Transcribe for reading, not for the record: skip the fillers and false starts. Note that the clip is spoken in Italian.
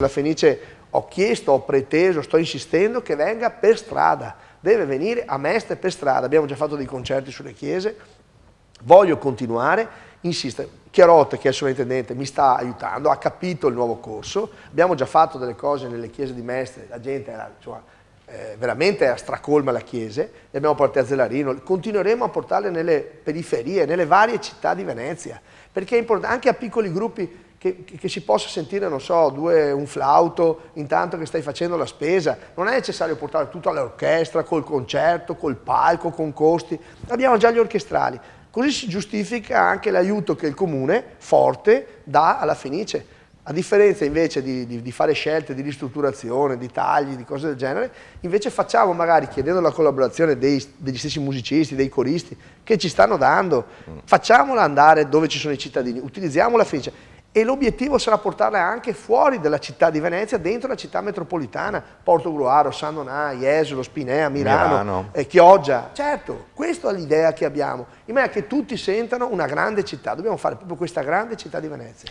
La Fenice ho chiesto, ho preteso, sto insistendo che venga per strada, deve venire a Mestre per strada. Abbiamo già fatto dei concerti sulle chiese, voglio continuare, insistere. Chiarotte, che è il sovrintendente, mi sta aiutando, ha capito il nuovo corso, abbiamo già fatto delle cose nelle chiese di Mestre, la gente era, insomma, veramente era stracolma la chiesa, le abbiamo portate a Zelarino, continueremo a portarle nelle periferie, nelle varie città di Venezia, perché è importante anche a piccoli gruppi che si possa sentire, non so, un flauto intanto che stai facendo la spesa. Non è necessario portare tutto all'orchestra, col concerto, col palco, con costi. Abbiamo già gli orchestrali. Così si giustifica anche l'aiuto che il comune, forte, dà alla Fenice. A differenza invece di fare scelte di ristrutturazione, di tagli, di cose del genere, invece facciamo magari, chiedendo la collaborazione degli stessi musicisti, dei coristi, che ci stanno dando, facciamola andare dove ci sono i cittadini, utilizziamo la Fenice. E l'obiettivo sarà portarla anche fuori dalla città di Venezia, dentro la città metropolitana, Portogruaro, San Donà, Jesolo, Spinea, Milano. Chioggia. Certo, questa è l'idea che abbiamo, in maniera che tutti sentano una grande città, dobbiamo fare proprio questa grande città di Venezia.